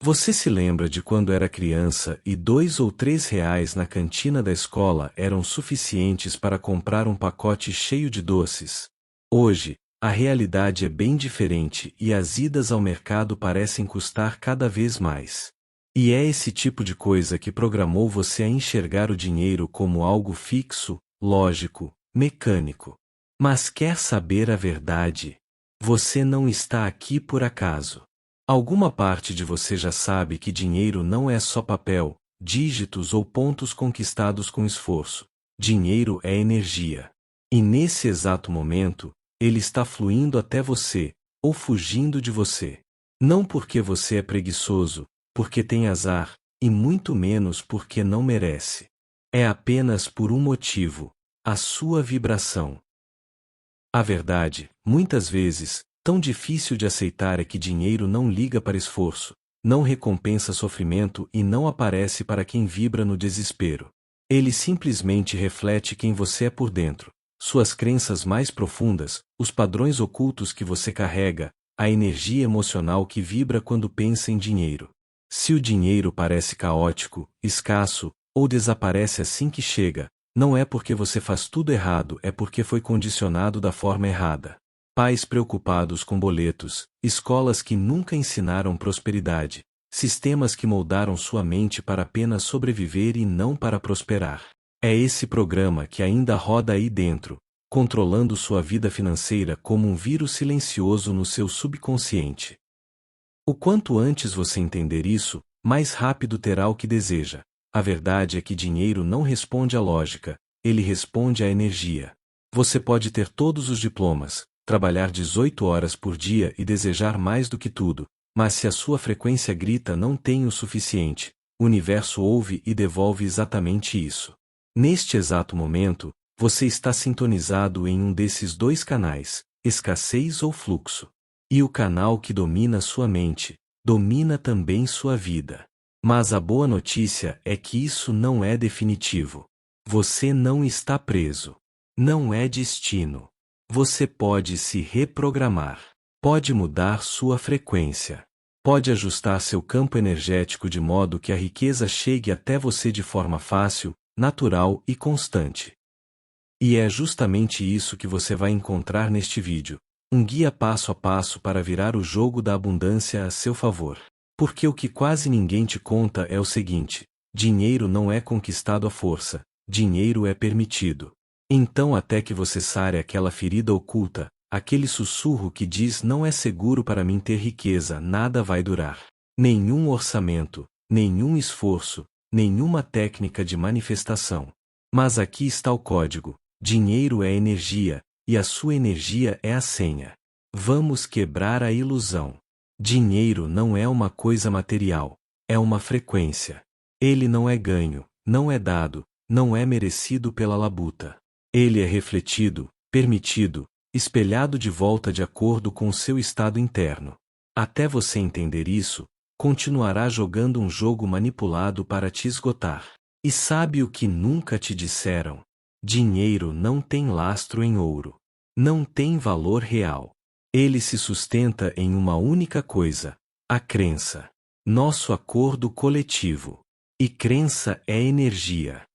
Você se lembra de quando era criança e R$ 2 ou R$ 3 na cantina da escola eram suficientes para comprar um pacote cheio de doces? Hoje, a realidade é bem diferente e as idas ao mercado parecem custar cada vez mais. E é esse tipo de coisa que programou você a enxergar o dinheiro como algo fixo, lógico, mecânico. Mas quer saber a verdade? Você não está aqui por acaso. Alguma parte de você já sabe que dinheiro não é só papel, dígitos ou pontos conquistados com esforço. Dinheiro é energia. E nesse exato momento, ele está fluindo até você, ou fugindo de você. Não porque você é preguiçoso, porque tem azar, e muito menos porque não merece. É apenas por um motivo: a sua vibração. A verdade, muitas vezes, tão difícil de aceitar é que dinheiro não liga para esforço, não recompensa sofrimento e não aparece para quem vibra no desespero. Ele simplesmente reflete quem você é por dentro, suas crenças mais profundas, os padrões ocultos que você carrega, a energia emocional que vibra quando pensa em dinheiro. Se o dinheiro parece caótico, escasso, ou desaparece assim que chega, não é porque você faz tudo errado, é porque foi condicionado da forma errada. Pais preocupados com boletos, escolas que nunca ensinaram prosperidade, sistemas que moldaram sua mente para apenas sobreviver e não para prosperar. É esse programa que ainda roda aí dentro, controlando sua vida financeira como um vírus silencioso no seu subconsciente. O quanto antes você entender isso, mais rápido terá o que deseja. A verdade é que dinheiro não responde à lógica, ele responde à energia. Você pode ter todos os diplomas, trabalhar 18 horas por dia e desejar mais do que tudo, mas se a sua frequência grita não tem o suficiente, o universo ouve e devolve exatamente isso. Neste exato momento, você está sintonizado em um desses dois canais, escassez ou fluxo. E o canal que domina sua mente, domina também sua vida. Mas a boa notícia é que isso não é definitivo. Você não está preso. Não é destino. Você pode se reprogramar. Pode mudar sua frequência. Pode ajustar seu campo energético de modo que a riqueza chegue até você de forma fácil, natural e constante. E é justamente isso que você vai encontrar neste vídeo. Um guia passo a passo para virar o jogo da abundância a seu favor. Porque o que quase ninguém te conta é o seguinte: dinheiro não é conquistado à força, dinheiro é permitido. Então, até que você sare aquela ferida oculta, aquele sussurro que diz não é seguro para mim ter riqueza, nada vai durar. Nenhum orçamento, nenhum esforço, nenhuma técnica de manifestação. Mas aqui está o código: dinheiro é energia, e a sua energia é a senha. Vamos quebrar a ilusão. Dinheiro não é uma coisa material, é uma frequência. Ele não é ganho, não é dado, não é merecido pela labuta. Ele é refletido, permitido, espelhado de volta de acordo com o seu estado interno. Até você entender isso, continuará jogando um jogo manipulado para te esgotar. E sabe o que nunca te disseram? Dinheiro não tem lastro em ouro. Não tem valor real. Ele se sustenta em uma única coisa: a crença. Nosso acordo coletivo. E crença é energia.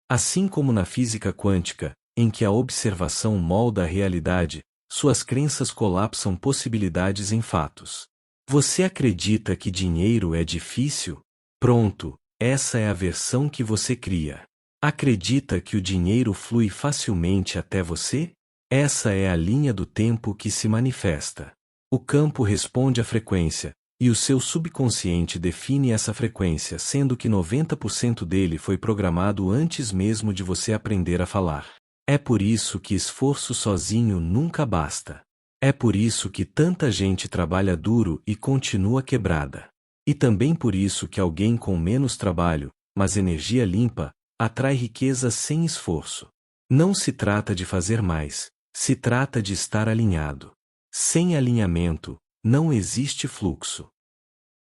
Assim como na física quântica, em que a observação molda a realidade, suas crenças colapsam possibilidades em fatos. Você acredita que dinheiro é difícil? Pronto, essa é a versão que você cria. Acredita que o dinheiro flui facilmente até você? Essa é a linha do tempo que se manifesta. O campo responde à frequência, e o seu subconsciente define essa frequência, sendo que 90% dele foi programado antes mesmo de você aprender a falar. É por isso que esforço sozinho nunca basta. É por isso que tanta gente trabalha duro e continua quebrada. E também por isso que alguém com menos trabalho, mas energia limpa, atrai riqueza sem esforço. Não se trata de fazer mais, se trata de estar alinhado. Sem alinhamento, não existe fluxo.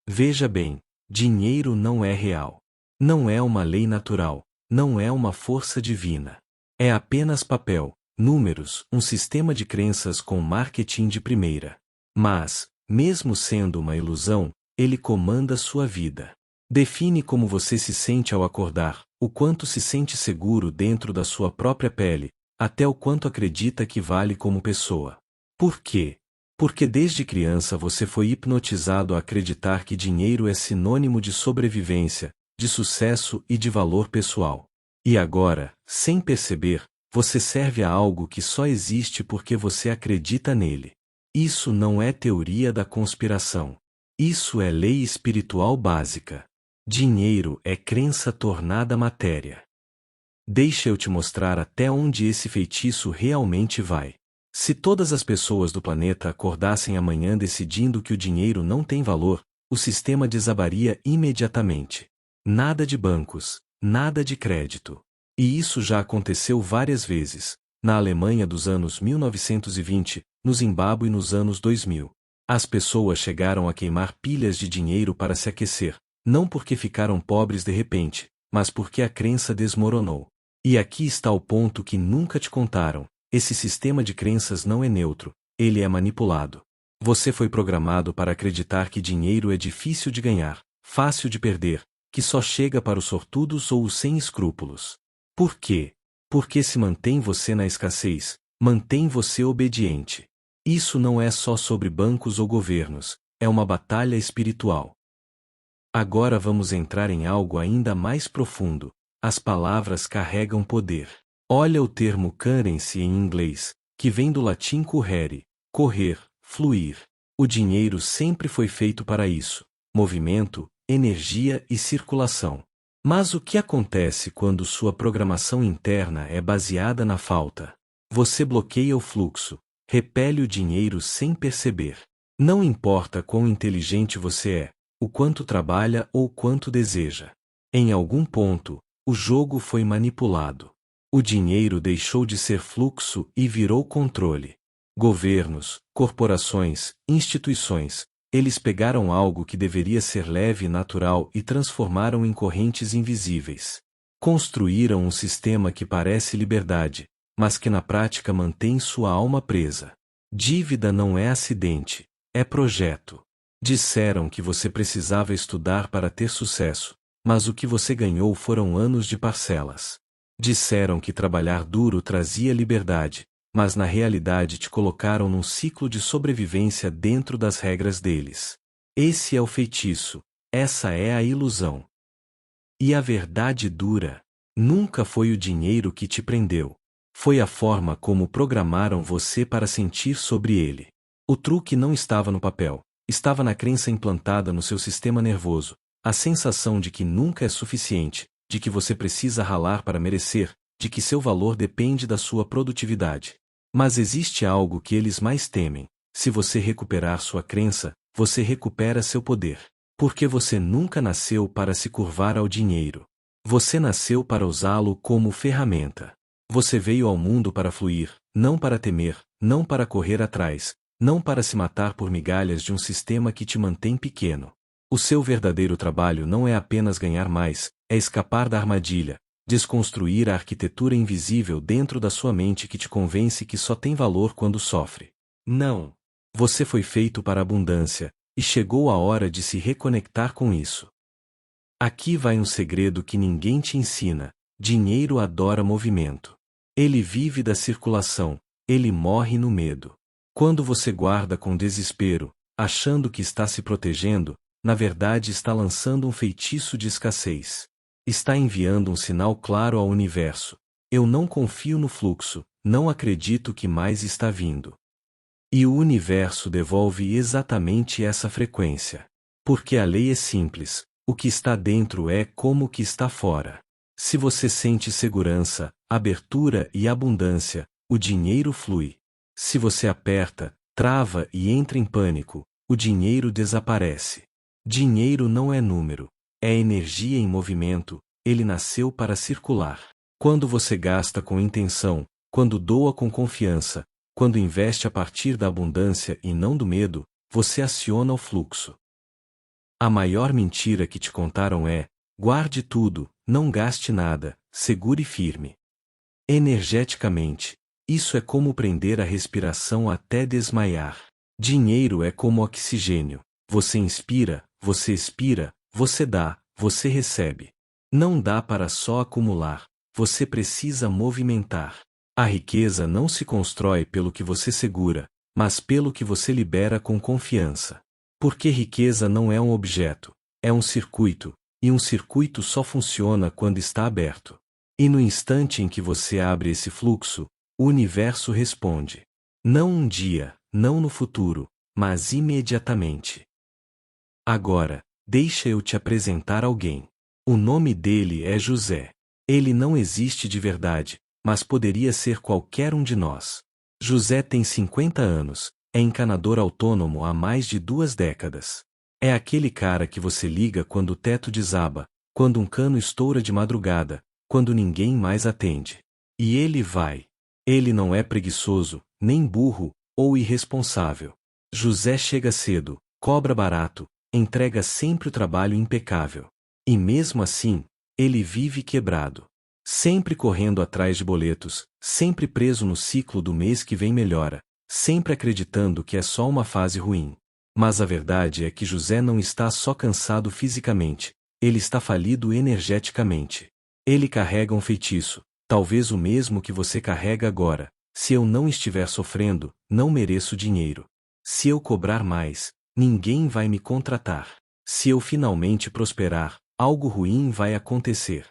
Veja bem, dinheiro não é real. Não é uma lei natural, não é uma força divina. É apenas papel, números, um sistema de crenças com marketing de primeira. Mas, mesmo sendo uma ilusão, ele comanda sua vida. Define como você se sente ao acordar, o quanto se sente seguro dentro da sua própria pele, até o quanto acredita que vale como pessoa. Por quê? Porque desde criança você foi hipnotizado a acreditar que dinheiro é sinônimo de sobrevivência, de sucesso e de valor pessoal. E agora, sem perceber, você serve a algo que só existe porque você acredita nele. Isso não é teoria da conspiração. Isso é lei espiritual básica. Dinheiro é crença tornada matéria. Deixa eu te mostrar até onde esse feitiço realmente vai. Se todas as pessoas do planeta acordassem amanhã decidindo que o dinheiro não tem valor, o sistema desabaria imediatamente. Nada de bancos, nada de crédito. E isso já aconteceu várias vezes, na Alemanha dos anos 1920, no Zimbábue nos anos 2000. As pessoas chegaram a queimar pilhas de dinheiro para se aquecer, não porque ficaram pobres de repente, mas porque a crença desmoronou. E aqui está o ponto que nunca te contaram. Esse sistema de crenças não é neutro, ele é manipulado. Você foi programado para acreditar que dinheiro é difícil de ganhar, fácil de perder, que só chega para os sortudos ou os sem escrúpulos. Por quê? Porque se mantém você na escassez, mantém você obediente. Isso não é só sobre bancos ou governos, é uma batalha espiritual. Agora vamos entrar em algo ainda mais profundo. As palavras carregam poder. Olha o termo currency em inglês, que vem do latim currere, correr, fluir. O dinheiro sempre foi feito para isso: movimento, energia e circulação. Mas o que acontece quando sua programação interna é baseada na falta? Você bloqueia o fluxo, repele o dinheiro sem perceber. Não importa quão inteligente você é, o quanto trabalha ou quanto deseja. Em algum ponto, o jogo foi manipulado. O dinheiro deixou de ser fluxo e virou controle. Governos, corporações, instituições, eles pegaram algo que deveria ser leve e natural e transformaram em correntes invisíveis. Construíram um sistema que parece liberdade, mas que na prática mantém sua alma presa. Dívida não é acidente, é projeto. Disseram que você precisava estudar para ter sucesso, mas o que você ganhou foram anos de parcelas. Disseram que trabalhar duro trazia liberdade, mas na realidade te colocaram num ciclo de sobrevivência dentro das regras deles. Esse é o feitiço, essa é a ilusão. E a verdade dura: nunca foi o dinheiro que te prendeu. Foi a forma como programaram você para sentir sobre ele. O truque não estava no papel, estava na crença implantada no seu sistema nervoso, a sensação de que nunca é suficiente, de que você precisa ralar para merecer, de que seu valor depende da sua produtividade. Mas existe algo que eles mais temem: se você recuperar sua crença, você recupera seu poder. Porque você nunca nasceu para se curvar ao dinheiro. Você nasceu para usá-lo como ferramenta. Você veio ao mundo para fluir, não para temer, não para correr atrás, não para se matar por migalhas de um sistema que te mantém pequeno. O seu verdadeiro trabalho não é apenas ganhar mais, é escapar da armadilha, desconstruir a arquitetura invisível dentro da sua mente que te convence que só tem valor quando sofre. Não. Você foi feito para a abundância, e chegou a hora de se reconectar com isso. Aqui vai um segredo que ninguém te ensina: dinheiro adora movimento. Ele vive da circulação, ele morre no medo. Quando você guarda com desespero, achando que está se protegendo, na verdade está lançando um feitiço de escassez. Está enviando um sinal claro ao universo: eu não confio no fluxo, não acredito que mais está vindo. E o universo devolve exatamente essa frequência. Porque a lei é simples: o que está dentro é como o que está fora. Se você sente segurança, abertura e abundância, o dinheiro flui. Se você aperta, trava e entra em pânico, o dinheiro desaparece. Dinheiro não é número, é energia em movimento, ele nasceu para circular. Quando você gasta com intenção, quando doa com confiança, quando investe a partir da abundância e não do medo, você aciona o fluxo. A maior mentira que te contaram é: guarde tudo, não gaste nada, segure firme. Energeticamente, isso é como prender a respiração até desmaiar. Dinheiro é como oxigênio. Você inspira, você expira, você dá, você recebe. Não dá para só acumular, você precisa movimentar. A riqueza não se constrói pelo que você segura, mas pelo que você libera com confiança. Porque riqueza não é um objeto, é um circuito, e um circuito só funciona quando está aberto. E no instante em que você abre esse fluxo, o universo responde. Não um dia, não no futuro, mas imediatamente. Agora, deixa eu te apresentar alguém. O nome dele é José. Ele não existe de verdade, mas poderia ser qualquer um de nós. José tem 50 anos, é encanador autônomo há mais de 2 décadas. É aquele cara que você liga quando o teto desaba, quando um cano estoura de madrugada, quando ninguém mais atende. E ele vai. Ele não é preguiçoso, nem burro, ou irresponsável. José chega cedo, cobra barato, entrega sempre o trabalho impecável. E mesmo assim, ele vive quebrado. Sempre correndo atrás de boletos, sempre preso no ciclo do mês que vem melhora, sempre acreditando que é só uma fase ruim. Mas a verdade é que José não está só cansado fisicamente, ele está falido energeticamente. Ele carrega um feitiço, talvez o mesmo que você carrega agora. Se eu não estiver sofrendo, não mereço dinheiro. Se eu cobrar mais, ninguém vai me contratar. Se eu finalmente prosperar, algo ruim vai acontecer.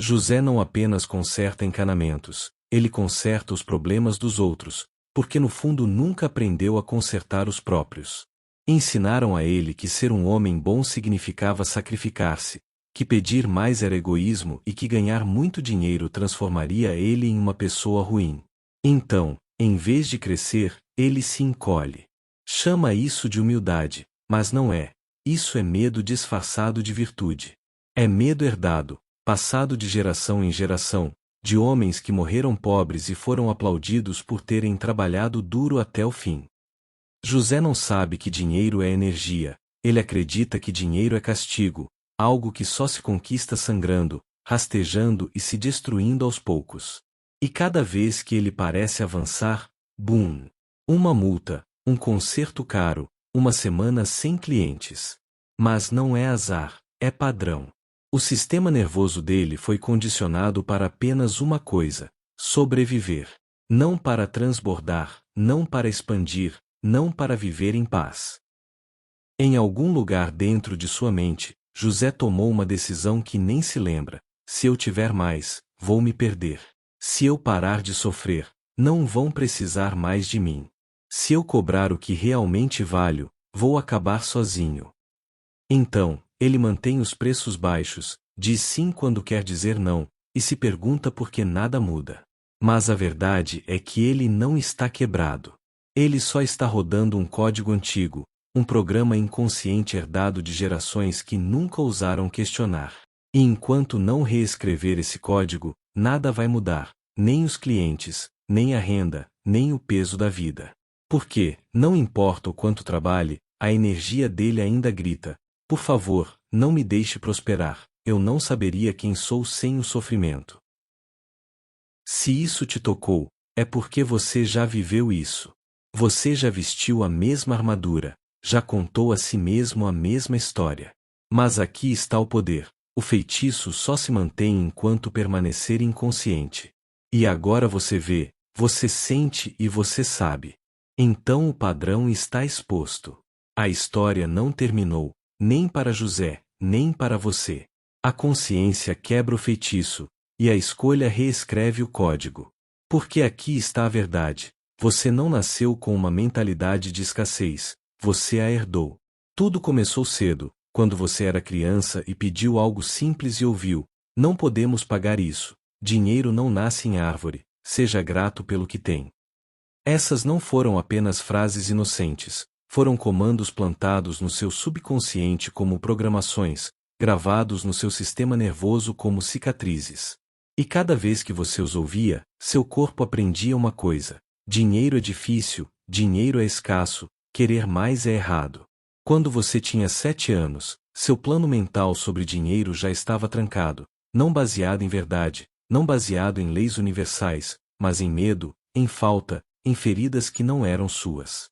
José não apenas conserta encanamentos, ele conserta os problemas dos outros, porque no fundo nunca aprendeu a consertar os próprios. Ensinaram a ele que ser um homem bom significava sacrificar-se, que pedir mais era egoísmo e que ganhar muito dinheiro transformaria ele em uma pessoa ruim. Então, em vez de crescer, ele se encolhe. Chama isso de humildade, mas não é. Isso é medo disfarçado de virtude. É medo herdado, passado de geração em geração, de homens que morreram pobres e foram aplaudidos por terem trabalhado duro até o fim. José não sabe que dinheiro é energia, ele acredita que dinheiro é castigo, algo que só se conquista sangrando, rastejando e se destruindo aos poucos. E cada vez que ele parece avançar, bum! Uma multa, um concerto caro, uma semana sem clientes. Mas não é azar, é padrão. O sistema nervoso dele foi condicionado para apenas uma coisa: sobreviver. Não para transbordar, não para expandir, não para viver em paz. Em algum lugar dentro de sua mente, José tomou uma decisão que nem se lembra: se eu tiver mais, vou me perder. Se eu parar de sofrer, não vão precisar mais de mim. Se eu cobrar o que realmente valho, vou acabar sozinho. Então, ele mantém os preços baixos, diz sim quando quer dizer não, e se pergunta por que nada muda. Mas a verdade é que ele não está quebrado. Ele só está rodando um código antigo, um programa inconsciente herdado de gerações que nunca ousaram questionar. E enquanto não reescrever esse código, nada vai mudar, nem os clientes, nem a renda, nem o peso da vida. Porque, não importa o quanto trabalhe, a energia dele ainda grita: por favor, não me deixe prosperar, eu não saberia quem sou sem o sofrimento. Se isso te tocou, é porque você já viveu isso. Você já vestiu a mesma armadura, já contou a si mesmo a mesma história. Mas aqui está o poder: o feitiço só se mantém enquanto permanecer inconsciente. E agora você vê, você sente e você sabe. Então o padrão está exposto. A história não terminou, nem para José, nem para você. A consciência quebra o feitiço, e a escolha reescreve o código. Porque aqui está a verdade: você não nasceu com uma mentalidade de escassez, você a herdou. Tudo começou cedo, quando você era criança e pediu algo simples e ouviu: não podemos pagar isso, dinheiro não nasce em árvore, seja grato pelo que tem. Essas não foram apenas frases inocentes, foram comandos plantados no seu subconsciente como programações, gravados no seu sistema nervoso como cicatrizes. E cada vez que você os ouvia, seu corpo aprendia uma coisa: dinheiro é difícil, dinheiro é escasso, querer mais é errado. Quando você tinha 7 anos, seu plano mental sobre dinheiro já estava trancado, não baseado em verdade, não baseado em leis universais, mas em medo, em falta, em feridas que não eram suas.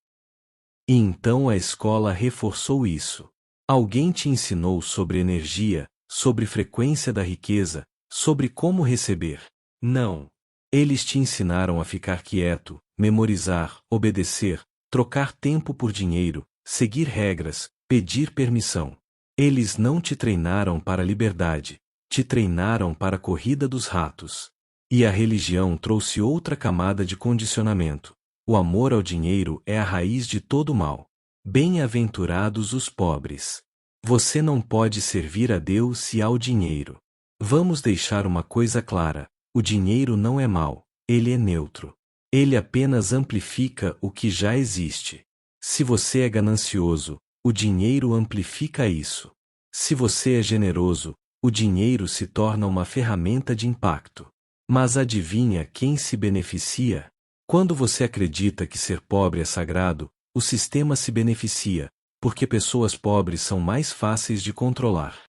E então a escola reforçou isso. Alguém te ensinou sobre energia, sobre frequência da riqueza, sobre como receber? Não. Eles te ensinaram a ficar quieto, memorizar, obedecer, trocar tempo por dinheiro, seguir regras, pedir permissão. Eles não te treinaram para a liberdade, te treinaram para a corrida dos ratos. E a religião trouxe outra camada de condicionamento. O amor ao dinheiro é a raiz de todo mal. Bem-aventurados os pobres. Você não pode servir a Deus e ao dinheiro. Vamos deixar uma coisa clara: o dinheiro não é mau, ele é neutro. Ele apenas amplifica o que já existe. Se você é ganancioso, o dinheiro amplifica isso. Se você é generoso, o dinheiro se torna uma ferramenta de impacto. Mas adivinha quem se beneficia? Quando você acredita que ser pobre é sagrado, o sistema se beneficia, porque pessoas pobres são mais fáceis de controlar.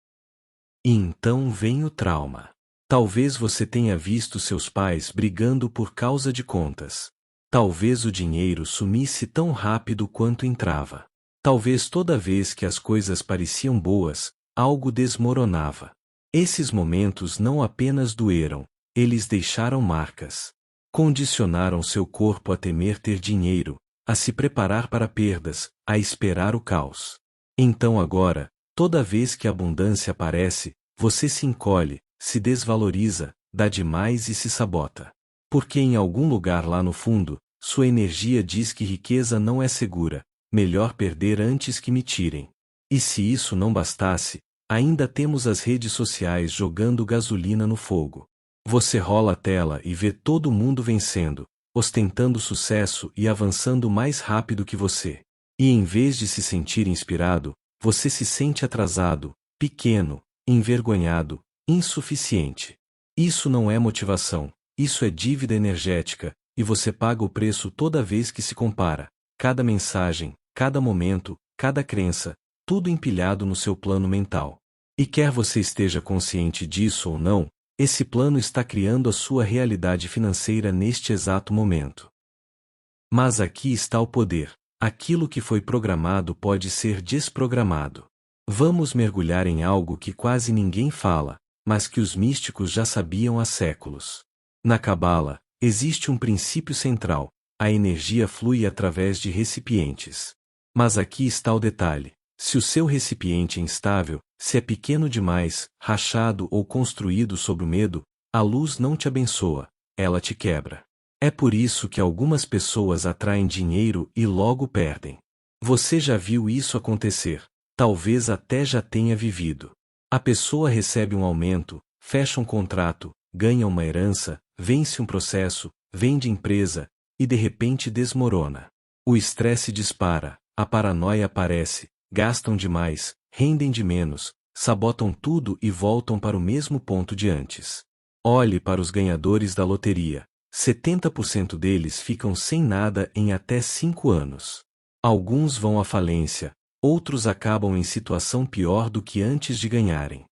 E então vem o trauma. Talvez você tenha visto seus pais brigando por causa de contas. Talvez o dinheiro sumisse tão rápido quanto entrava. Talvez toda vez que as coisas pareciam boas, algo desmoronava. Esses momentos não apenas doeram, eles deixaram marcas. Condicionaram seu corpo a temer ter dinheiro, a se preparar para perdas, a esperar o caos. Então agora, toda vez que a abundância aparece, você se encolhe, se desvaloriza, dá demais e se sabota. Porque em algum lugar lá no fundo, sua energia diz que riqueza não é segura, melhor perder antes que me tirem. E se isso não bastasse, ainda temos as redes sociais jogando gasolina no fogo. Você rola a tela e vê todo mundo vencendo, ostentando sucesso e avançando mais rápido que você. E em vez de se sentir inspirado, você se sente atrasado, pequeno, envergonhado, insuficiente. Isso não é motivação, isso é dívida energética, e você paga o preço toda vez que se compara. Cada mensagem, cada momento, cada crença, tudo empilhado no seu plano mental. E quer você esteja consciente disso ou não, esse plano está criando a sua realidade financeira neste exato momento. Mas aqui está o poder. Aquilo que foi programado pode ser desprogramado. Vamos mergulhar em algo que quase ninguém fala, mas que os místicos já sabiam há séculos. Na Cabala, existe um princípio central: a energia flui através de recipientes. Mas aqui está o detalhe: se o seu recipiente é instável, se é pequeno demais, rachado ou construído sobre o medo, a luz não te abençoa, ela te quebra. É por isso que algumas pessoas atraem dinheiro e logo perdem. Você já viu isso acontecer, talvez até já tenha vivido. A pessoa recebe um aumento, fecha um contrato, ganha uma herança, vence um processo, vende empresa, e de repente desmorona. O estresse dispara, a paranoia aparece, gastam demais, rendem de menos, sabotam tudo e voltam para o mesmo ponto de antes. Olhe para os ganhadores da loteria. 70% deles ficam sem nada em até 5 anos. Alguns vão à falência, outros acabam em situação pior do que antes de ganharem.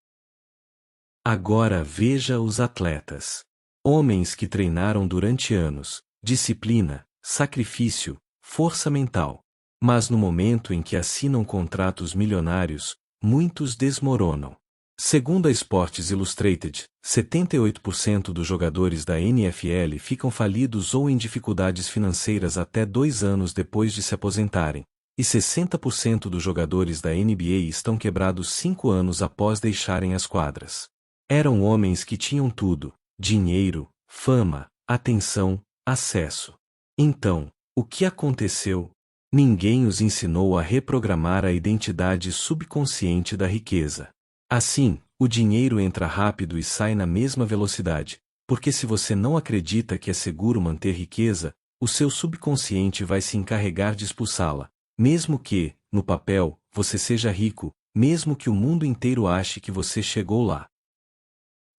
Agora veja os atletas. Homens que treinaram durante anos, disciplina, sacrifício, força mental. Mas no momento em que assinam contratos milionários, muitos desmoronam. Segundo a Sports Illustrated, 78% dos jogadores da NFL ficam falidos ou em dificuldades financeiras até 2 anos depois de se aposentarem, e 60% dos jogadores da NBA estão quebrados 5 anos após deixarem as quadras. Eram homens que tinham tudo: dinheiro, fama, atenção, acesso. Então, o que aconteceu? Ninguém os ensinou a reprogramar a identidade subconsciente da riqueza. Assim, o dinheiro entra rápido e sai na mesma velocidade, porque se você não acredita que é seguro manter riqueza, o seu subconsciente vai se encarregar de expulsá-la, mesmo que, no papel, você seja rico, mesmo que o mundo inteiro ache que você chegou lá.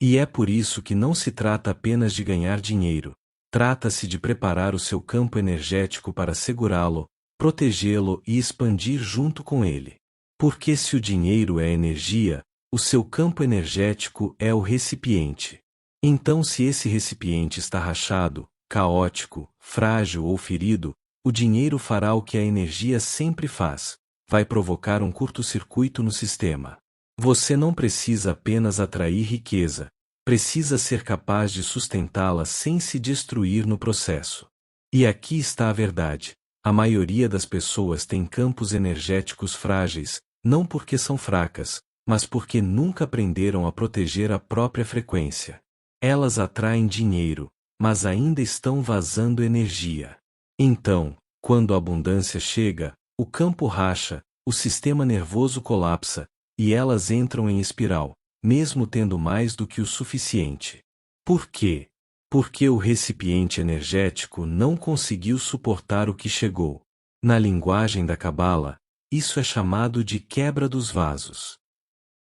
E é por isso que não se trata apenas de ganhar dinheiro, trata-se de preparar o seu campo energético para segurá-lo, protegê-lo e expandir junto com ele. Porque se o dinheiro é energia, o seu campo energético é o recipiente. Então, se esse recipiente está rachado, caótico, frágil ou ferido, o dinheiro fará o que a energia sempre faz: vai provocar um curto-circuito no sistema. Você não precisa apenas atrair riqueza, precisa ser capaz de sustentá-la sem se destruir no processo. E aqui está a verdade. A maioria das pessoas tem campos energéticos frágeis, não porque são fracas, mas porque nunca aprenderam a proteger a própria frequência. Elas atraem dinheiro, mas ainda estão vazando energia. Então, quando a abundância chega, o campo racha, o sistema nervoso colapsa, e elas entram em espiral, mesmo tendo mais do que o suficiente. Por quê? Porque o recipiente energético não conseguiu suportar o que chegou. Na linguagem da Cabala, isso é chamado de quebra dos vasos.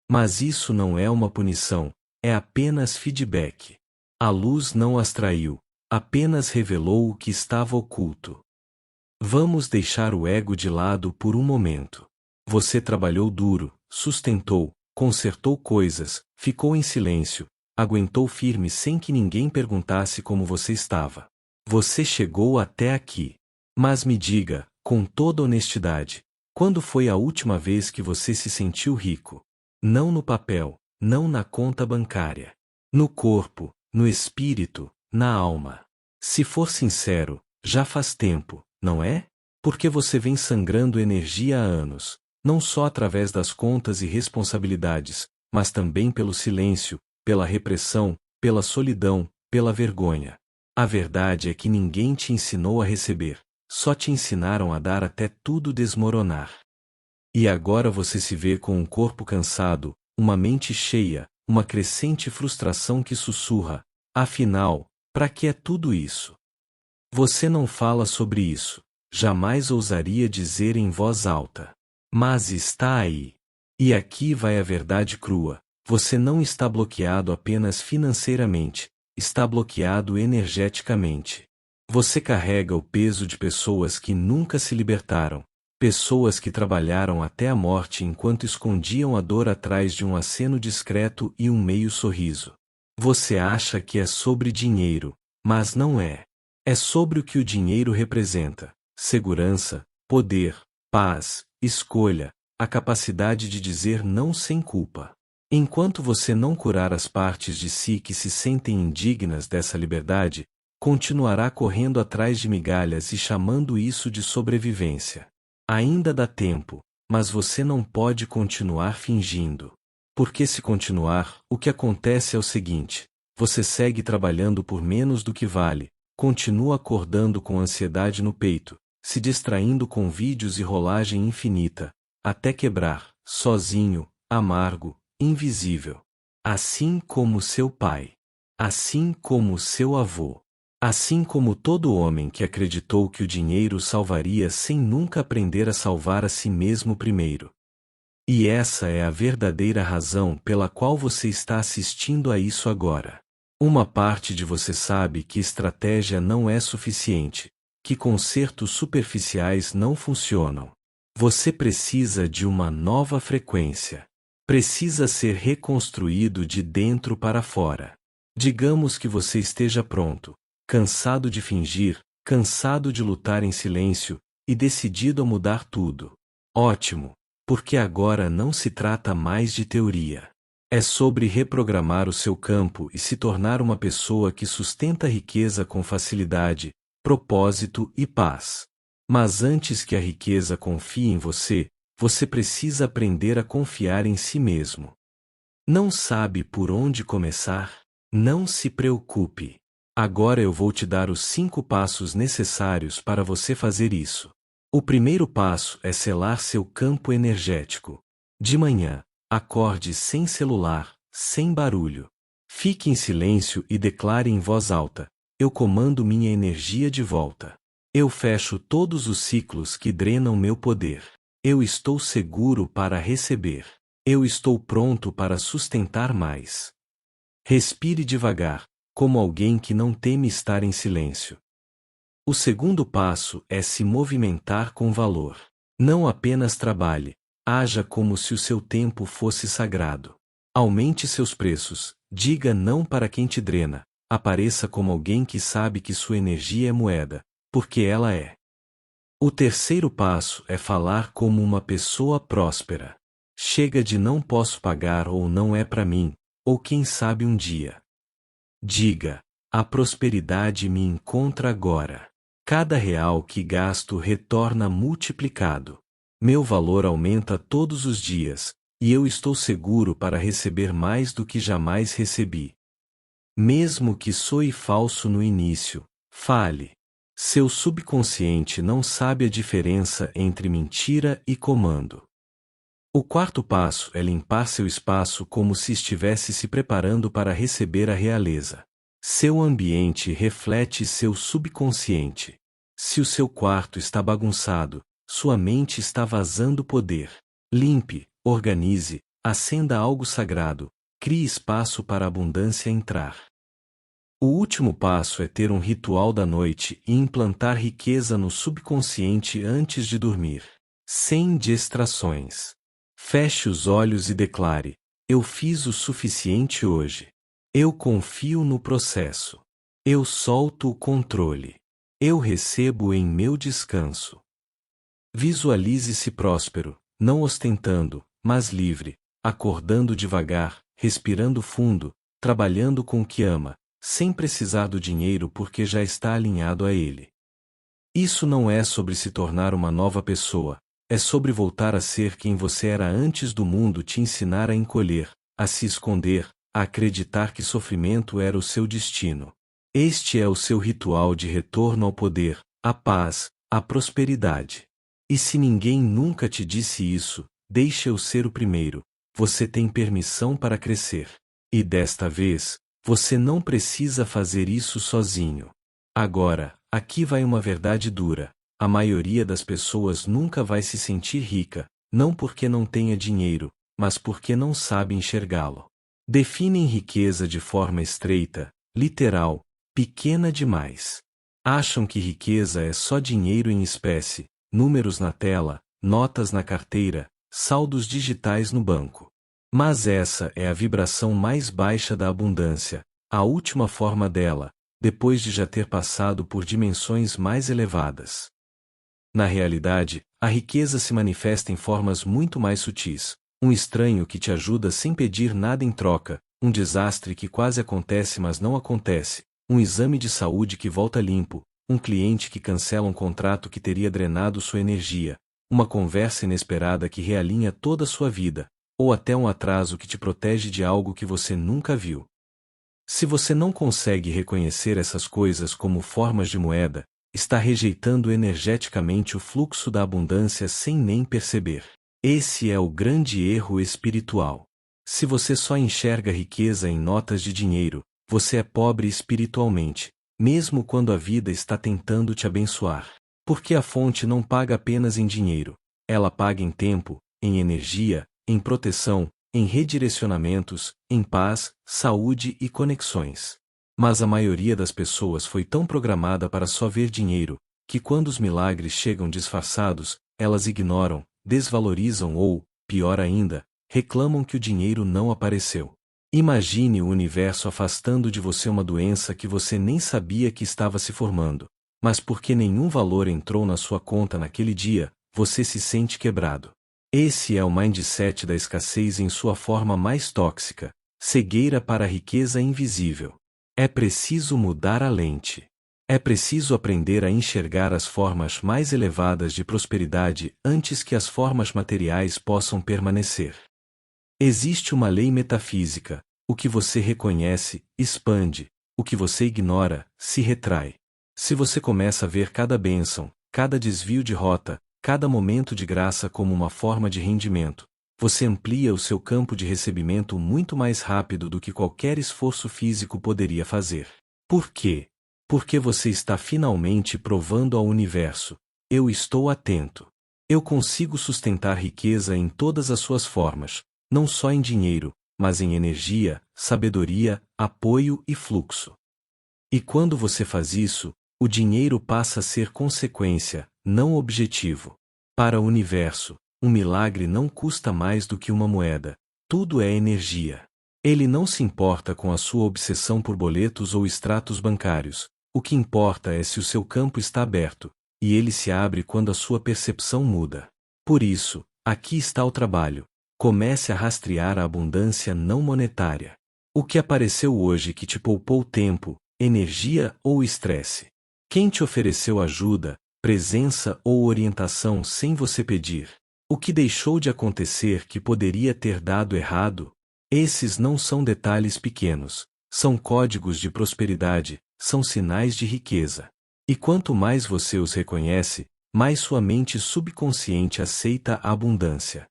Mas isso não é uma punição, é apenas feedback. A luz não as traiu, apenas revelou o que estava oculto. Vamos deixar o ego de lado por um momento. Você trabalhou duro, sustentou, consertou coisas, ficou em silêncio, aguentou firme sem que ninguém perguntasse como você estava. Você chegou até aqui. Mas me diga, com toda honestidade, quando foi a última vez que você se sentiu rico? Não no papel, não na conta bancária. No corpo, no espírito, na alma. Se for sincero, já faz tempo, não é? Porque você vem sangrando energia há anos, não só através das contas e responsabilidades, mas também pelo silêncio, pela repressão, pela solidão, pela vergonha. A verdade é que ninguém te ensinou a receber, só te ensinaram a dar até tudo desmoronar. E agora você se vê com um corpo cansado, uma mente cheia, uma crescente frustração que sussurra: afinal, para que é tudo isso? Você não fala sobre isso, jamais ousaria dizer em voz alta. Mas está aí. E aqui vai a verdade crua: você não está bloqueado apenas financeiramente, está bloqueado energeticamente. Você carrega o peso de pessoas que nunca se libertaram, pessoas que trabalharam até a morte enquanto escondiam a dor atrás de um aceno discreto e um meio sorriso. Você acha que é sobre dinheiro, mas não é. É sobre o que o dinheiro representa: segurança, poder, paz, escolha, a capacidade de dizer não sem culpa. Enquanto você não curar as partes de si que se sentem indignas dessa liberdade, continuará correndo atrás de migalhas e chamando isso de sobrevivência. Ainda dá tempo, mas você não pode continuar fingindo. Porque se continuar, o que acontece é o seguinte: você segue trabalhando por menos do que vale, continua acordando com ansiedade no peito, se distraindo com vídeos e rolagem infinita, até quebrar, sozinho, amargo, invisível. Assim como seu pai. Assim como seu avô. Assim como todo homem que acreditou que o dinheiro salvaria sem nunca aprender a salvar a si mesmo primeiro. E essa é a verdadeira razão pela qual você está assistindo a isso agora. Uma parte de você sabe que estratégia não é suficiente, que consertos superficiais não funcionam. Você precisa de uma nova frequência. Precisa ser reconstruído de dentro para fora. Digamos que você esteja pronto, cansado de fingir, cansado de lutar em silêncio, e decidido a mudar tudo. Ótimo, porque agora não se trata mais de teoria. É sobre reprogramar o seu campo e se tornar uma pessoa que sustenta a riqueza com facilidade, propósito e paz. Mas antes que a riqueza confie em você, você precisa aprender a confiar em si mesmo. Não sabe por onde começar? Não se preocupe. Agora eu vou te dar os 5 passos necessários para você fazer isso. O primeiro passo é selar seu campo energético. De manhã, acorde sem celular, sem barulho. Fique em silêncio e declare em voz alta: eu comando minha energia de volta. Eu fecho todos os ciclos que drenam meu poder. Eu estou seguro para receber. Eu estou pronto para sustentar mais. Respire devagar, como alguém que não teme estar em silêncio. O segundo passo é se movimentar com valor. Não apenas trabalhe, haja como se o seu tempo fosse sagrado. Aumente seus preços, diga não para quem te drena, apareça como alguém que sabe que sua energia é moeda, porque ela é. O terceiro passo é falar como uma pessoa próspera. Chega de não posso pagar ou não é para mim, ou quem sabe um dia. Diga, a prosperidade me encontra agora. Cada real que gasto retorna multiplicado. Meu valor aumenta todos os dias, e eu estou seguro para receber mais do que jamais recebi. Mesmo que soe falso no início, fale. Seu subconsciente não sabe a diferença entre mentira e comando. O quarto passo é limpar seu espaço como se estivesse se preparando para receber a realeza. Seu ambiente reflete seu subconsciente. Se o seu quarto está bagunçado, sua mente está vazando poder. Limpe, organize, acenda algo sagrado, crie espaço para a abundância entrar. O último passo é ter um ritual da noite e implantar riqueza no subconsciente antes de dormir. Sem distrações. Feche os olhos e declare: eu fiz o suficiente hoje. Eu confio no processo. Eu solto o controle. Eu recebo em meu descanso. Visualize-se próspero, não ostentando, mas livre, acordando devagar, respirando fundo, trabalhando com o que ama, sem precisar do dinheiro porque já está alinhado a ele. Isso não é sobre se tornar uma nova pessoa, é sobre voltar a ser quem você era antes do mundo te ensinar a encolher, a se esconder, a acreditar que sofrimento era o seu destino. Este é o seu ritual de retorno ao poder, à paz, à prosperidade. E se ninguém nunca te disse isso, deixe eu ser o primeiro, você tem permissão para crescer. E desta vez, você não precisa fazer isso sozinho. Agora, aqui vai uma verdade dura. A maioria das pessoas nunca vai se sentir rica, não porque não tenha dinheiro, mas porque não sabe enxergá-lo. Definem riqueza de forma estreita, literal, pequena demais. Acham que riqueza é só dinheiro em espécie, números na tela, notas na carteira, saldos digitais no banco. Mas essa é a vibração mais baixa da abundância, a última forma dela, depois de já ter passado por dimensões mais elevadas. Na realidade, a riqueza se manifesta em formas muito mais sutis. Um estranho que te ajuda sem pedir nada em troca, um desastre que quase acontece mas não acontece, um exame de saúde que volta limpo, um cliente que cancela um contrato que teria drenado sua energia, uma conversa inesperada que realinha toda a sua vida, ou até um atraso que te protege de algo que você nunca viu. Se você não consegue reconhecer essas coisas como formas de moeda, está rejeitando energeticamente o fluxo da abundância sem nem perceber. Esse é o grande erro espiritual. Se você só enxerga riqueza em notas de dinheiro, você é pobre espiritualmente, mesmo quando a vida está tentando te abençoar. Porque a fonte não paga apenas em dinheiro, ela paga em tempo, em energia, em proteção, em redirecionamentos, em paz, saúde e conexões. Mas a maioria das pessoas foi tão programada para só ver dinheiro, que quando os milagres chegam disfarçados, elas ignoram, desvalorizam ou, pior ainda, reclamam que o dinheiro não apareceu. Imagine o universo afastando de você uma doença que você nem sabia que estava se formando, mas porque nenhum valor entrou na sua conta naquele dia, você se sente quebrado. Esse é o mindset da escassez em sua forma mais tóxica, cegueira para a riqueza invisível. É preciso mudar a lente. É preciso aprender a enxergar as formas mais elevadas de prosperidade antes que as formas materiais possam permanecer. Existe uma lei metafísica: o que você reconhece, expande, o que você ignora, se retrai. Se você começa a ver cada bênção, cada desvio de rota, cada momento de graça como uma forma de rendimento, você amplia o seu campo de recebimento muito mais rápido do que qualquer esforço físico poderia fazer. Por quê? Porque você está finalmente provando ao universo: eu estou atento. Eu consigo sustentar riqueza em todas as suas formas, não só em dinheiro, mas em energia, sabedoria, apoio e fluxo. E quando você faz isso, o dinheiro passa a ser consequência, não objetivo. Para o universo, um milagre não custa mais do que uma moeda. Tudo é energia. Ele não se importa com a sua obsessão por boletos ou extratos bancários. O que importa é se o seu campo está aberto, e ele se abre quando a sua percepção muda. Por isso, aqui está o trabalho. Comece a rastrear a abundância não monetária. O que apareceu hoje que te poupou tempo, energia ou estresse? Quem te ofereceu ajuda, presença ou orientação sem você pedir? O que deixou de acontecer que poderia ter dado errado? Esses não são detalhes pequenos, são códigos de prosperidade, são sinais de riqueza. E quanto mais você os reconhece, mais sua mente subconsciente aceita a abundância.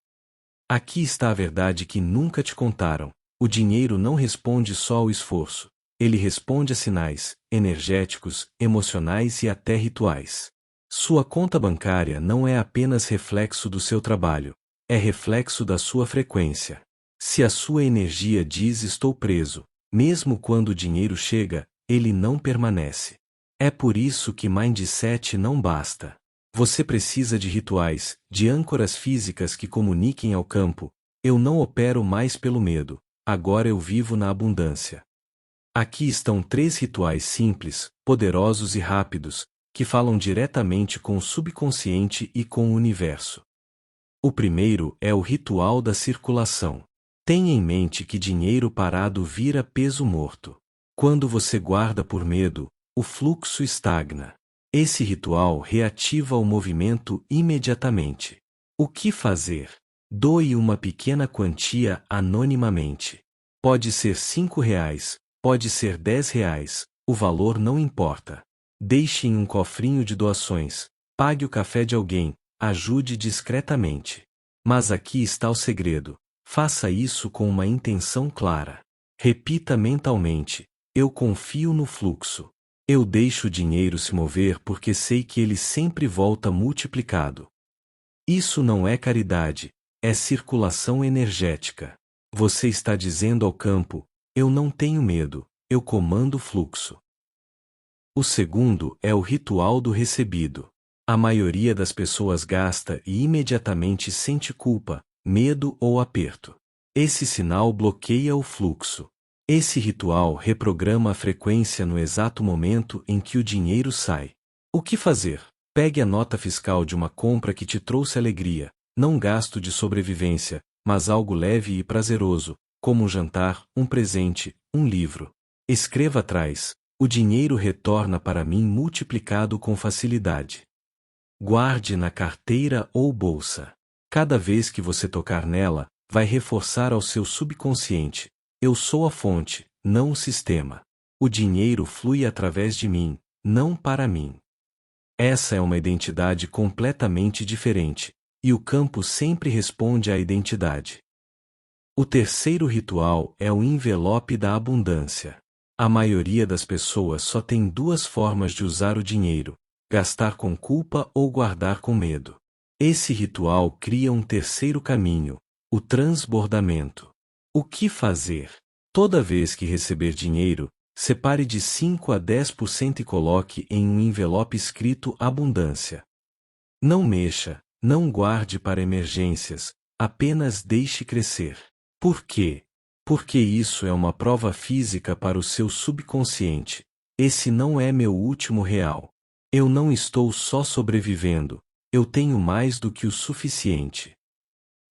Aqui está a verdade que nunca te contaram. O dinheiro não responde só ao esforço. Ele responde a sinais, energéticos, emocionais e até rituais. Sua conta bancária não é apenas reflexo do seu trabalho, é reflexo da sua frequência. Se a sua energia diz estou preso, mesmo quando o dinheiro chega, ele não permanece. É por isso que mindset não basta. Você precisa de rituais, de âncoras físicas que comuniquem ao campo: eu não opero mais pelo medo, agora eu vivo na abundância. Aqui estão 3 rituais simples, poderosos e rápidos, que falam diretamente com o subconsciente e com o universo. O primeiro é o ritual da circulação. Tenha em mente que dinheiro parado vira peso morto. Quando você guarda por medo, o fluxo estagna. Esse ritual reativa o movimento imediatamente. O que fazer? Doe uma pequena quantia anonimamente. Pode ser R$ 5, pode ser R$ 10, o valor não importa. Deixe em um cofrinho de doações, pague o café de alguém, ajude discretamente. Mas aqui está o segredo. Faça isso com uma intenção clara. Repita mentalmente: eu confio no fluxo. Eu deixo o dinheiro se mover porque sei que ele sempre volta multiplicado. Isso não é caridade, é circulação energética. Você está dizendo ao campo: eu não tenho medo, eu comando o fluxo. O segundo é o ritual do recebido. A maioria das pessoas gasta e imediatamente sente culpa, medo ou aperto. Esse sinal bloqueia o fluxo. Esse ritual reprograma a frequência no exato momento em que o dinheiro sai. O que fazer? Pegue a nota fiscal de uma compra que te trouxe alegria, não gasto de sobrevivência, mas algo leve e prazeroso, como um jantar, um presente, um livro. Escreva atrás: o dinheiro retorna para mim multiplicado com facilidade. Guarde na carteira ou bolsa. Cada vez que você tocar nela, vai reforçar ao seu subconsciente: eu sou a fonte, não o sistema. O dinheiro flui através de mim, não para mim. Essa é uma identidade completamente diferente, e o campo sempre responde à identidade. O terceiro ritual é o envelope da abundância. A maioria das pessoas só tem 2 formas de usar o dinheiro: gastar com culpa ou guardar com medo. Esse ritual cria um terceiro caminho: o transbordamento. O que fazer? Toda vez que receber dinheiro, separe de 5 a 10% e coloque em um envelope escrito abundância. Não mexa, não guarde para emergências, apenas deixe crescer. Por quê? Porque isso é uma prova física para o seu subconsciente. Esse não é meu último real. Eu não estou só sobrevivendo, eu tenho mais do que o suficiente.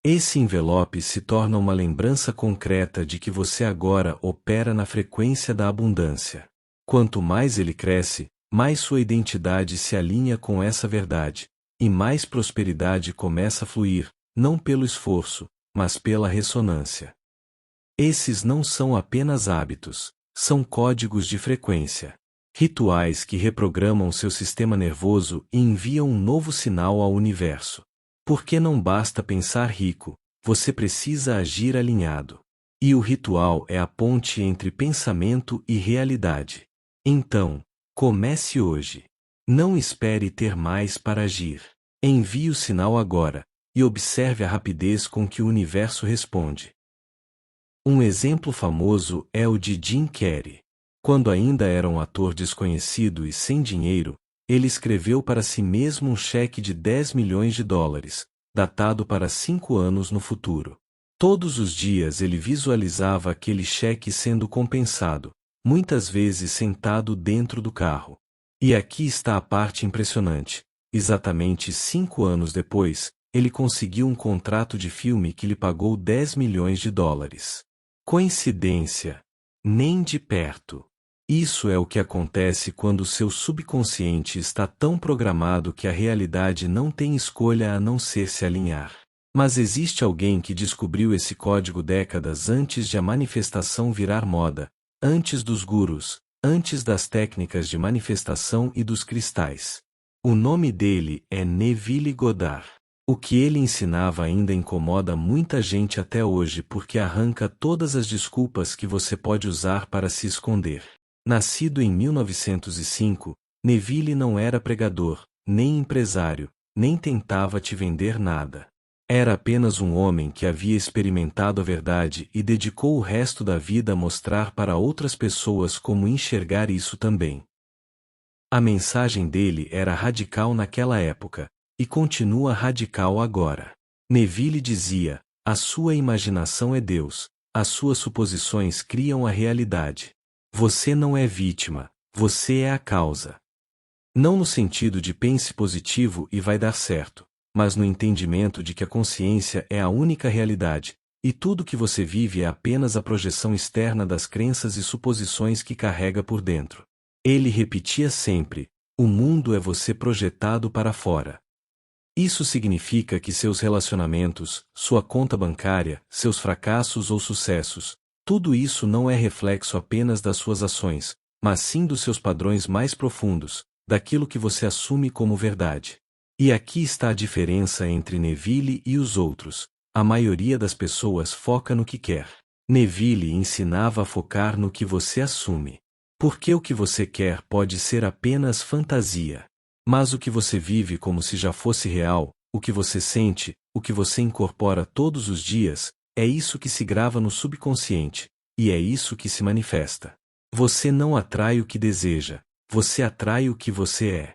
Esse envelope se torna uma lembrança concreta de que você agora opera na frequência da abundância. Quanto mais ele cresce, mais sua identidade se alinha com essa verdade, e mais prosperidade começa a fluir, não pelo esforço, mas pela ressonância. Esses não são apenas hábitos, são códigos de frequência. Rituais que reprogramam seu sistema nervoso e enviam um novo sinal ao universo. Porque não basta pensar rico, você precisa agir alinhado. E o ritual é a ponte entre pensamento e realidade. Então, comece hoje. Não espere ter mais para agir. Envie o sinal agora, e observe a rapidez com que o universo responde. Um exemplo famoso é o de Jim Carrey. Quando ainda era um ator desconhecido e sem dinheiro, ele escreveu para si mesmo um cheque de US$ 10 milhões, datado para 5 anos no futuro. Todos os dias ele visualizava aquele cheque sendo compensado, muitas vezes sentado dentro do carro. E aqui está a parte impressionante. Exatamente 5 anos depois, ele conseguiu um contrato de filme que lhe pagou 10 milhões de dólares. Coincidência? Nem de perto. Isso é o que acontece quando seu subconsciente está tão programado que a realidade não tem escolha a não ser se alinhar. Mas existe alguém que descobriu esse código décadas antes de a manifestação virar moda, antes dos gurus, antes das técnicas de manifestação e dos cristais. O nome dele é Neville Goddard. O que ele ensinava ainda incomoda muita gente até hoje porque arranca todas as desculpas que você pode usar para se esconder. Nascido em 1905, Neville não era pregador, nem empresário, nem tentava te vender nada. Era apenas um homem que havia experimentado a verdade e dedicou o resto da vida a mostrar para outras pessoas como enxergar isso também. A mensagem dele era radical naquela época, e continua radical agora. Neville dizia: a sua imaginação é Deus, as suas suposições criam a realidade. Você não é vítima, você é a causa. Não no sentido de pense positivo e vai dar certo, mas no entendimento de que a consciência é a única realidade, e tudo que você vive é apenas a projeção externa das crenças e suposições que carrega por dentro. Ele repetia sempre: o mundo é você projetado para fora. Isso significa que seus relacionamentos, sua conta bancária, seus fracassos ou sucessos, tudo isso não é reflexo apenas das suas ações, mas sim dos seus padrões mais profundos, daquilo que você assume como verdade. E aqui está a diferença entre Neville e os outros. A maioria das pessoas foca no que quer. Neville ensinava a focar no que você assume. Porque o que você quer pode ser apenas fantasia. Mas o que você vive como se já fosse real, o que você sente, o que você incorpora todos os dias, é isso que se grava no subconsciente, e é isso que se manifesta. Você não atrai o que deseja, você atrai o que você é.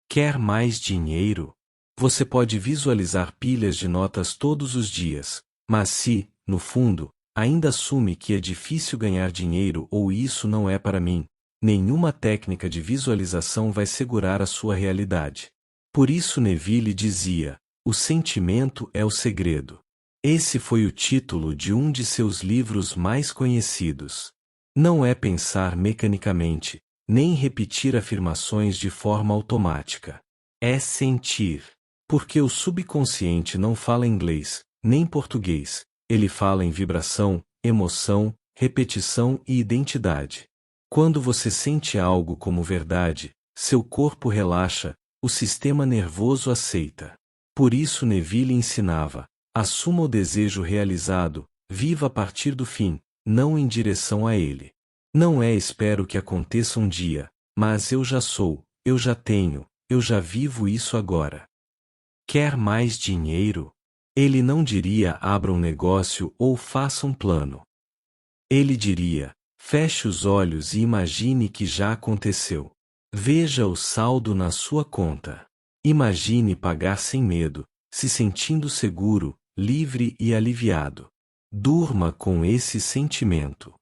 Quer mais dinheiro? Você pode visualizar pilhas de notas todos os dias, mas se, no fundo, ainda assume que é difícil ganhar dinheiro ou isso não é para mim, nenhuma técnica de visualização vai segurar a sua realidade. Por isso Neville dizia: o sentimento é o segredo. Esse foi o título de um de seus livros mais conhecidos. Não é pensar mecanicamente, nem repetir afirmações de forma automática. É sentir. Porque o subconsciente não fala inglês, nem português, ele fala em vibração, emoção, repetição e identidade. Quando você sente algo como verdade, seu corpo relaxa, o sistema nervoso aceita. Por isso Neville ensinava: assuma o desejo realizado, viva a partir do fim, não em direção a ele. Não é espero que aconteça um dia, mas eu já sou, eu já tenho, eu já vivo isso agora. Quer mais dinheiro? Ele não diria abra um negócio ou faça um plano. Ele diria: feche os olhos e imagine que já aconteceu. Veja o saldo na sua conta. Imagine pagar sem medo, se sentindo seguro, livre e aliviado. Durma com esse sentimento.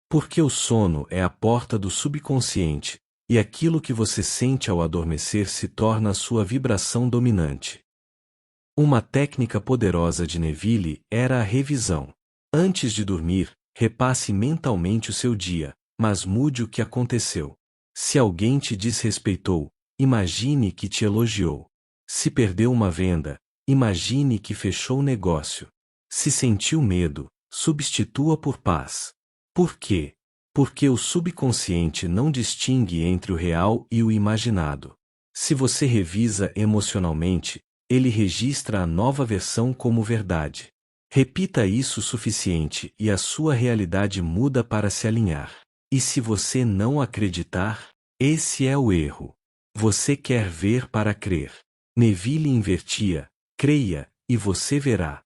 Porque o sono é a porta do subconsciente, e aquilo que você sente ao adormecer se torna a sua vibração dominante. Uma técnica poderosa de Neville era a revisão. Antes de dormir, repasse mentalmente o seu dia, mas mude o que aconteceu. Se alguém te desrespeitou, imagine que te elogiou. Se perdeu uma venda, imagine que fechou o negócio. Se sentiu medo, substitua por paz. Por quê? Porque o subconsciente não distingue entre o real e o imaginado. Se você revisa emocionalmente, ele registra a nova versão como verdade. Repita isso o suficiente e a sua realidade muda para se alinhar. E se você não acreditar, esse é o erro. Você quer ver para crer. Neville invertia: creia, e você verá.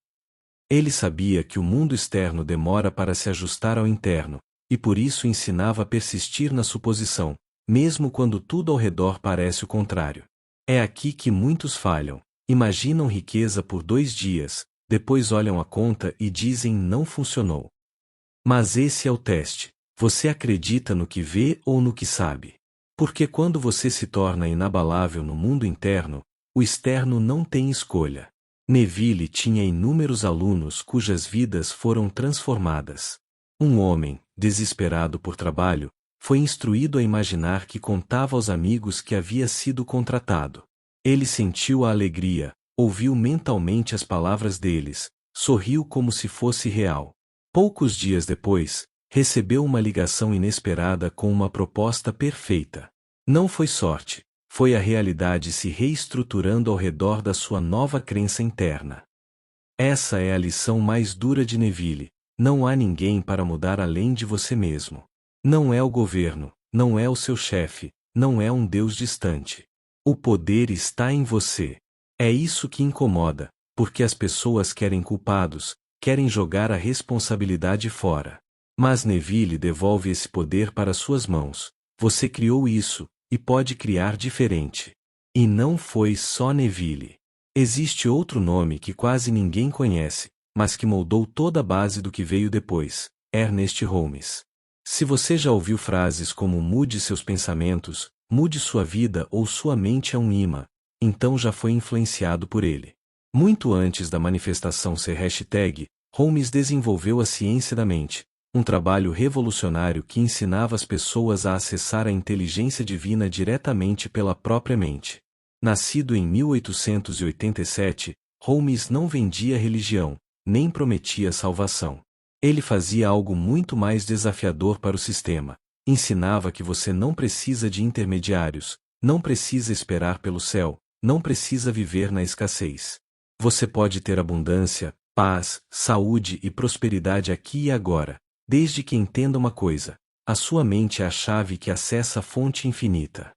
Ele sabia que o mundo externo demora para se ajustar ao interno, e por isso ensinava a persistir na suposição, mesmo quando tudo ao redor parece o contrário. É aqui que muitos falham. Imaginam riqueza por 2 dias, depois olham a conta e dizem não funcionou. Mas esse é o teste. Você acredita no que vê ou no que sabe? Porque quando você se torna inabalável no mundo interno, o externo não tem escolha. Neville tinha inúmeros alunos cujas vidas foram transformadas. Um homem, desesperado por trabalho, foi instruído a imaginar que contava aos amigos que havia sido contratado. Ele sentiu a alegria, ouviu mentalmente as palavras deles, sorriu como se fosse real. Poucos dias depois, recebeu uma ligação inesperada com uma proposta perfeita. Não foi sorte, foi a realidade se reestruturando ao redor da sua nova crença interna. Essa é a lição mais dura de Neville: não há ninguém para mudar além de você mesmo. Não é o governo, não é o seu chefe, não é um Deus distante. O poder está em você. É isso que incomoda, porque as pessoas querem culpados, querem jogar a responsabilidade fora. Mas Neville devolve esse poder para suas mãos. Você criou isso, e pode criar diferente. E não foi só Neville. Existe outro nome que quase ninguém conhece, mas que moldou toda a base do que veio depois: Ernest Holmes. Se você já ouviu frases como mude seus pensamentos, mude sua vida ou sua mente é um imã, então já foi influenciado por ele. Muito antes da manifestação ser hashtag, Holmes desenvolveu a ciência da mente, um trabalho revolucionário que ensinava as pessoas a acessar a inteligência divina diretamente pela própria mente. Nascido em 1887, Holmes não vendia religião, nem prometia salvação. Ele fazia algo muito mais desafiador para o sistema. Ensinava que você não precisa de intermediários, não precisa esperar pelo céu, não precisa viver na escassez. Você pode ter abundância, paz, saúde e prosperidade aqui e agora, desde que entenda uma coisa: a sua mente é a chave que acessa a fonte infinita.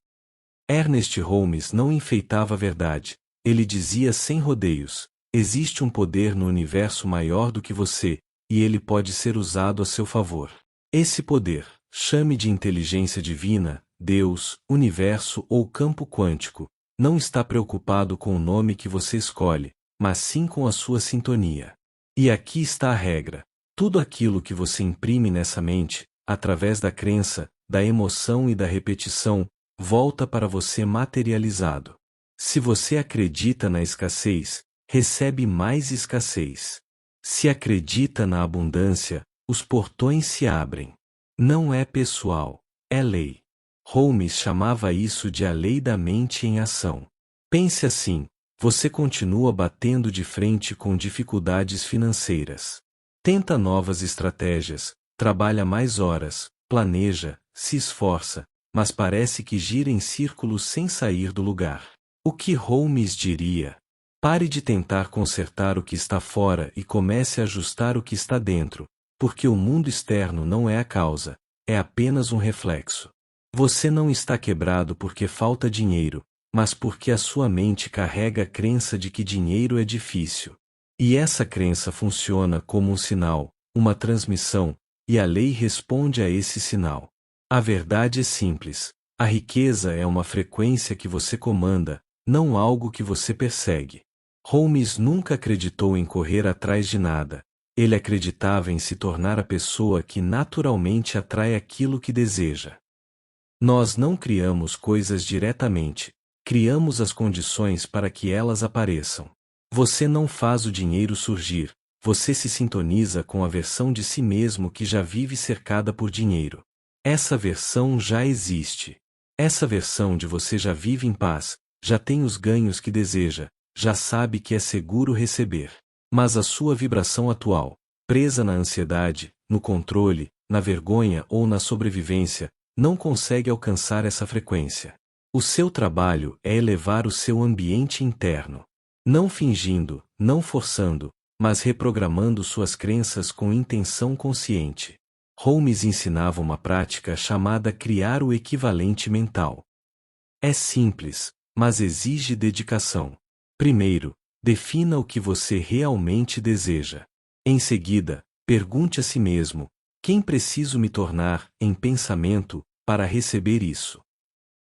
Ernest Holmes não enfeitava a verdade, ele dizia sem rodeios: existe um poder no universo maior do que você, e ele pode ser usado a seu favor. Esse poder, chame de inteligência divina, Deus, universo ou campo quântico, não está preocupado com o nome que você escolhe, mas sim com a sua sintonia. E aqui está a regra: tudo aquilo que você imprime nessa mente, através da crença, da emoção e da repetição, volta para você materializado. Se você acredita na escassez, recebe mais escassez. Se acredita na abundância, os portões se abrem. Não é pessoal, é lei. Holmes chamava isso de a lei da mente em ação. Pense assim: você continua batendo de frente com dificuldades financeiras. Tenta novas estratégias, trabalha mais horas, planeja, se esforça, mas parece que gira em círculos sem sair do lugar. O que Holmes diria? Pare de tentar consertar o que está fora e comece a ajustar o que está dentro, porque o mundo externo não é a causa, é apenas um reflexo. Você não está quebrado porque falta dinheiro, mas porque a sua mente carrega a crença de que dinheiro é difícil. E essa crença funciona como um sinal, uma transmissão, e a lei responde a esse sinal. A verdade é simples: a riqueza é uma frequência que você comanda, não algo que você persegue. Holmes nunca acreditou em correr atrás de nada. Ele acreditava em se tornar a pessoa que naturalmente atrai aquilo que deseja. Nós não criamos coisas diretamente, criamos as condições para que elas apareçam. Você não faz o dinheiro surgir, você se sintoniza com a versão de si mesmo que já vive cercada por dinheiro. Essa versão já existe. Essa versão de você já vive em paz, já tem os ganhos que deseja, já sabe que é seguro receber. Mas a sua vibração atual, presa na ansiedade, no controle, na vergonha ou na sobrevivência, não consegue alcançar essa frequência. O seu trabalho é elevar o seu ambiente interno. Não fingindo, não forçando, mas reprogramando suas crenças com intenção consciente. Holmes ensinava uma prática chamada criar o equivalente mental. É simples, mas exige dedicação. Primeiro, defina o que você realmente deseja. Em seguida, pergunte a si mesmo: quem preciso me tornar, em pensamento, para receber isso?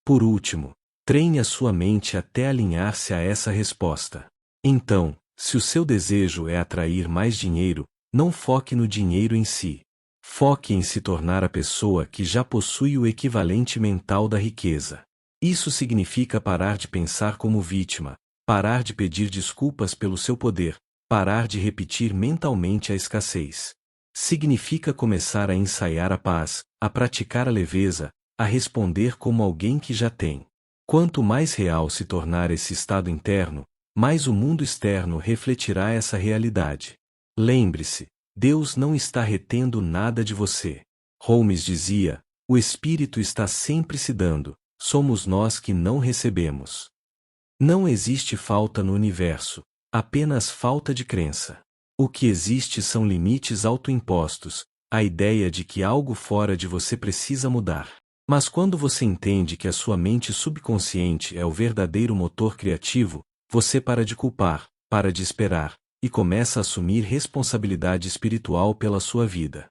Por último, treine a sua mente até alinhar-se a essa resposta. Então, se o seu desejo é atrair mais dinheiro, não foque no dinheiro em si. Foque em se tornar a pessoa que já possui o equivalente mental da riqueza. Isso significa parar de pensar como vítima, parar de pedir desculpas pelo seu poder, parar de repetir mentalmente a escassez. Significa começar a ensaiar a paz, a praticar a leveza, a responder como alguém que já tem. Quanto mais real se tornar esse estado interno, mais o mundo externo refletirá essa realidade. Lembre-se, Deus não está retendo nada de você. Holmes dizia, o Espírito está sempre se dando, somos nós que não recebemos. Não existe falta no universo, apenas falta de crença. O que existe são limites autoimpostos, a ideia de que algo fora de você precisa mudar. Mas quando você entende que a sua mente subconsciente é o verdadeiro motor criativo, você para de culpar, para de esperar, e começa a assumir responsabilidade espiritual pela sua vida.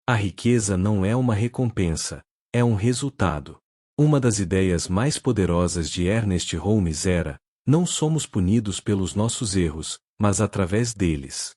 A riqueza não é uma recompensa, é um resultado. Uma das ideias mais poderosas de Ernest Holmes era: não somos punidos pelos nossos erros, mas através deles.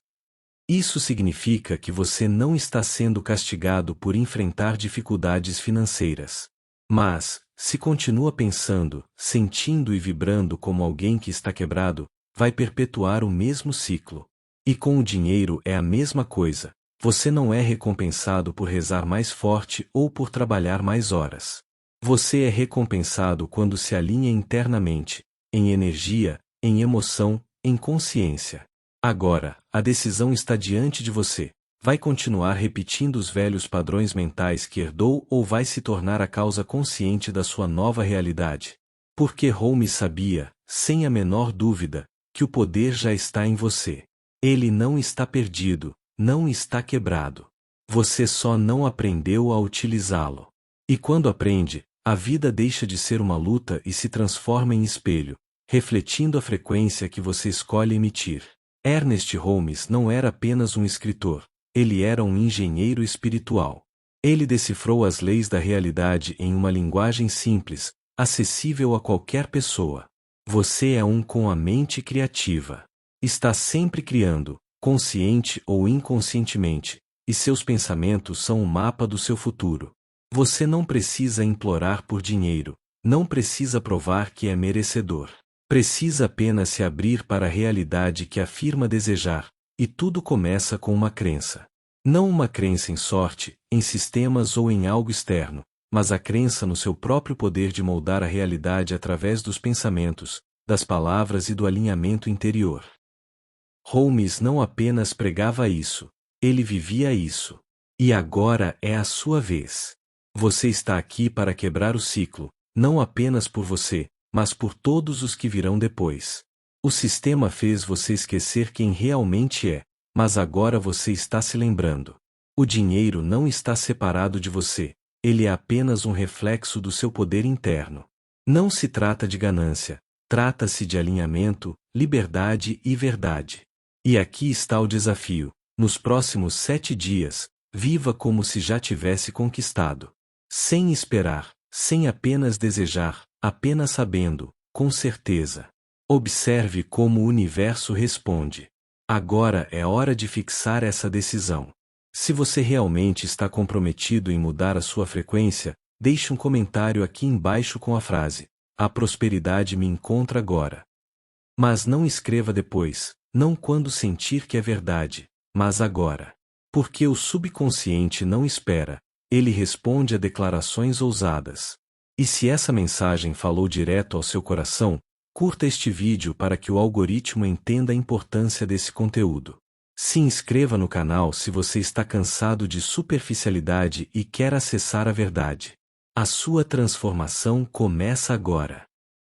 Isso significa que você não está sendo castigado por enfrentar dificuldades financeiras. Mas, se continua pensando, sentindo e vibrando como alguém que está quebrado, vai perpetuar o mesmo ciclo. E com o dinheiro é a mesma coisa. Você não é recompensado por rezar mais forte ou por trabalhar mais horas. Você é recompensado quando se alinha internamente, em energia, em emoção, em consciência. Agora, a decisão está diante de você. Vai continuar repetindo os velhos padrões mentais que herdou ou vai se tornar a causa consciente da sua nova realidade? Porque Holmes sabia, sem a menor dúvida, que o poder já está em você. Ele não está perdido, não está quebrado. Você só não aprendeu a utilizá-lo. E quando aprende, a vida deixa de ser uma luta e se transforma em espelho, refletindo a frequência que você escolhe emitir. Ernest Holmes não era apenas um escritor, ele era um engenheiro espiritual. Ele decifrou as leis da realidade em uma linguagem simples, acessível a qualquer pessoa. Você é um com a mente criativa. Está sempre criando, consciente ou inconscientemente, e seus pensamentos são o mapa do seu futuro. Você não precisa implorar por dinheiro, não precisa provar que é merecedor. Precisa apenas se abrir para a realidade que afirma desejar, e tudo começa com uma crença. Não uma crença em sorte, em sistemas ou em algo externo, mas a crença no seu próprio poder de moldar a realidade através dos pensamentos, das palavras e do alinhamento interior. Holmes não apenas pregava isso, ele vivia isso. E agora é a sua vez. Você está aqui para quebrar o ciclo, não apenas por você, mas por todos os que virão depois. O sistema fez você esquecer quem realmente é, mas agora você está se lembrando. O dinheiro não está separado de você, ele é apenas um reflexo do seu poder interno. Não se trata de ganância, trata-se de alinhamento, liberdade e verdade. E aqui está o desafio: nos próximos 7 dias, viva como se já tivesse conquistado. Sem esperar, sem apenas desejar, apenas sabendo, com certeza. Observe como o universo responde. Agora é hora de fixar essa decisão. Se você realmente está comprometido em mudar a sua frequência, deixe um comentário aqui embaixo com a frase: a prosperidade me encontra agora. Mas não escreva depois, não quando sentir que é verdade, mas agora. Porque o subconsciente não espera, ele responde a declarações ousadas. E se essa mensagem falou direto ao seu coração, curta este vídeo para que o algoritmo entenda a importância desse conteúdo. Se inscreva no canal se você está cansado de superficialidade e quer acessar a verdade. A sua transformação começa agora.